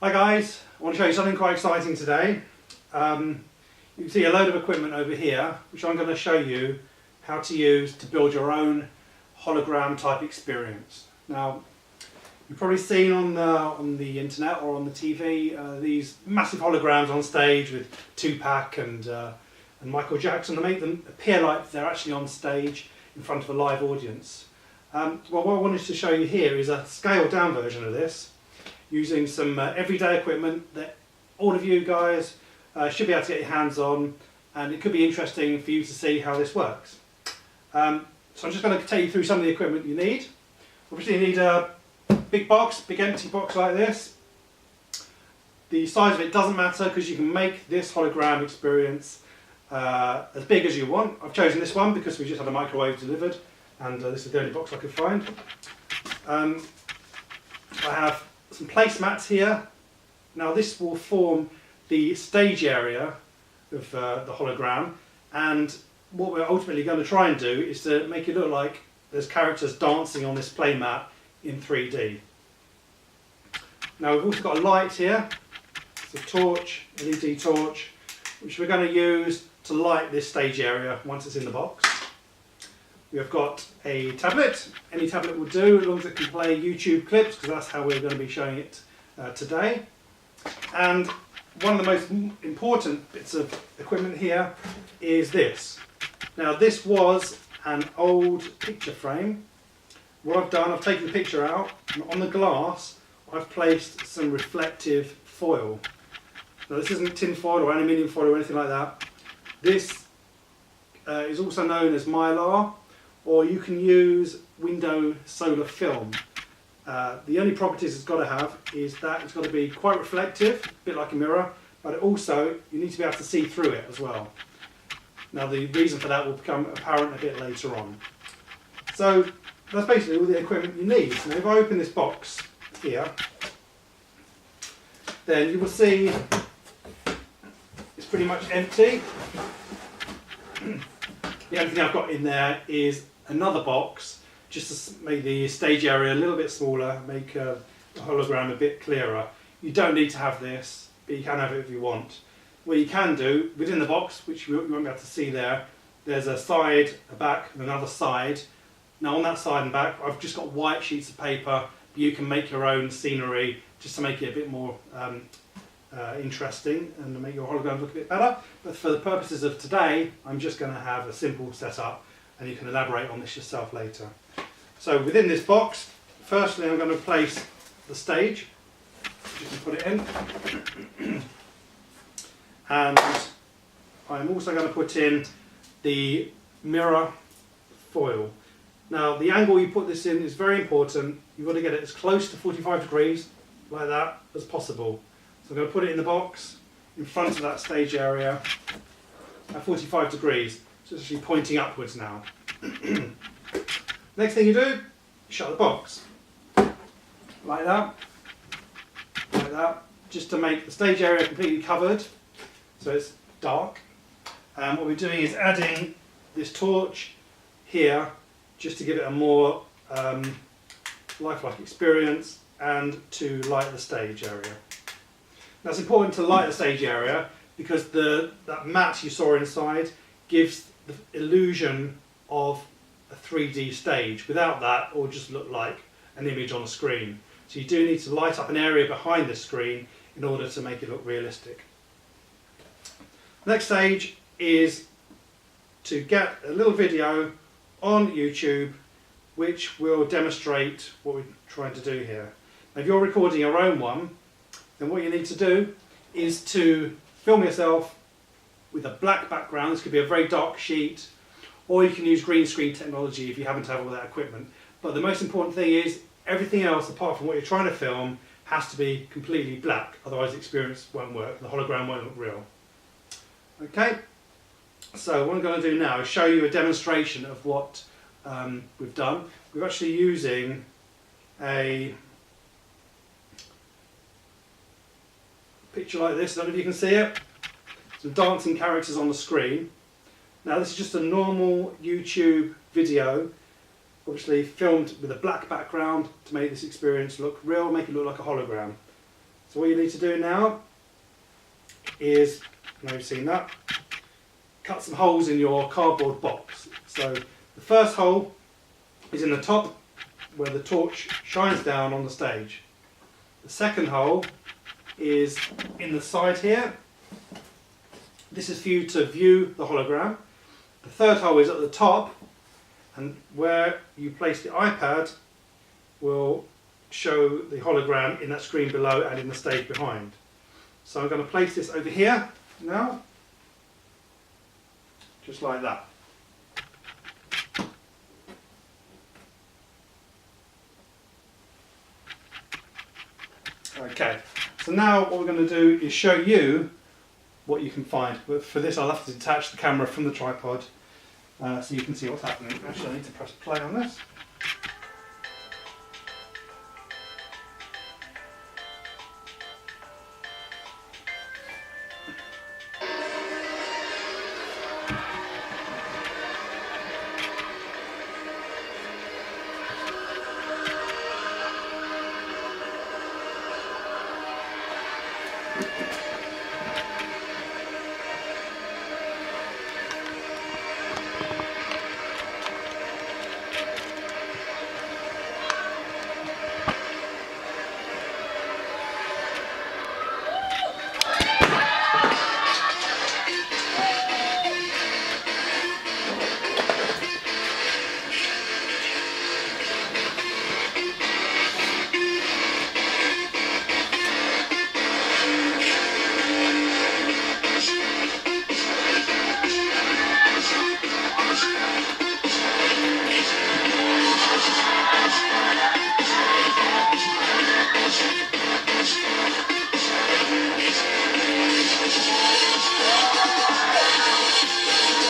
Hi guys, I want to show you something quite exciting today. You can see a load of equipment over here which I'm going to show you how to use to build your own hologram type experience. Now you've probably seen on the internet or on the TV these massive holograms on stage with Tupac and Michael Jackson. They make them appear like they're actually on stage in front of a live audience. Well, what I wanted to show you here is a scaled down version of this, using some everyday equipment that all of you guys should be able to get your hands on, and it could be interesting for you to see how this works. So I'm just going to take you through some of the equipment you need. Obviously you need a big box, big empty box like this. The size of it doesn't matter because you can make this hologram experience as big as you want. I've chosen this one because we just had a microwave delivered, and this is the only box I could find. I have some placemats here. Now this will form the stage area of the hologram, and what we're ultimately going to try and do is to make it look like there's characters dancing on this playmat in 3D. Now we've also got a light here. It's a torch, LED torch, which we're going to use to light this stage area once it's in the box. We've got a tablet. Any tablet will do as long as it can play YouTube clips, because that's how we're going to be showing it today. And one of the most important bits of equipment here is this. Now this was an old picture frame. What I've done, I've taken the picture out, and on the glass I've placed some reflective foil. Now this isn't tin foil or aluminium foil or anything like that. This is also known as mylar, or you can use window solar film. The only properties it's got to have is that it's got to be quite reflective, a bit like a mirror, but also you need to be able to see through it as well. Now the reason for that will become apparent a bit later on. So that's basically all the equipment you need. Now if I open this box here, then you will see it's pretty much empty. The only thing I've got in there is another box, just to make the stage area a little bit smaller, make the hologram a bit clearer. You don't need to have this, but you can have it if you want. What you can do, within the box, which you won't be able to see there, there's a side, a back, and another side. Now on that side and back, I've just got white sheets of paper. You can make your own scenery just to make it a bit more interesting and make your hologram look a bit better. But for the purposes of today, I'm just going to have a simple setup, and you can elaborate on this yourself later. So within this box, firstly I'm going to place the stage. You can put it in. And I'm also going to put in the mirror foil. Now the angle you put this in is very important. You've got to get it as close to 45 degrees, like that, as possible. So I'm going to put it in the box in front of that stage area at 45 degrees. So it's actually pointing upwards now. Next thing you do, shut the box. Like that. Like that. Just to make the stage area completely covered, so it's dark. And what we're doing is adding this torch here, just to give it a more lifelike experience and to light the stage area. Now it's important to light the stage area because that mat you saw inside gives the illusion of a 3D stage. Without that, it will just look like an image on a screen. So you do need to light up an area behind the screen in order to make it look realistic. Next stage is to get a little video on YouTube which will demonstrate what we're trying to do here. Now, if you're recording your own one, then what you need to do is to film yourself with a black background. This could be a very dark sheet, or you can use green screen technology if you happen to have all that equipment. But the most important thing is everything else apart from what you're trying to film has to be completely black, otherwise the experience won't work, the hologram won't look real. Okay, so what I'm going to do now is show you a demonstration of what we've done. We're actually using a picture like this. I don't know if you can see it. Some dancing characters on the screen. Now this is just a normal YouTube video, obviously filmed with a black background to make this experience look real, make it look like a hologram. So what you need to do now is, now you've seen that, cut some holes in your cardboard box. So the first hole is in the top where the torch shines down on the stage. The second hole is in the side here. This is for you to view the hologram. The third hole is at the top, and where you place the iPad will show the hologram in that screen below and in the stage behind. So I'm going to place this over here now, just like that. Okay, so now what we're going to do is show you what you can find. But for this I'll have to detach the camera from the tripod so you can see what's happening. Actually, I need to press play on this.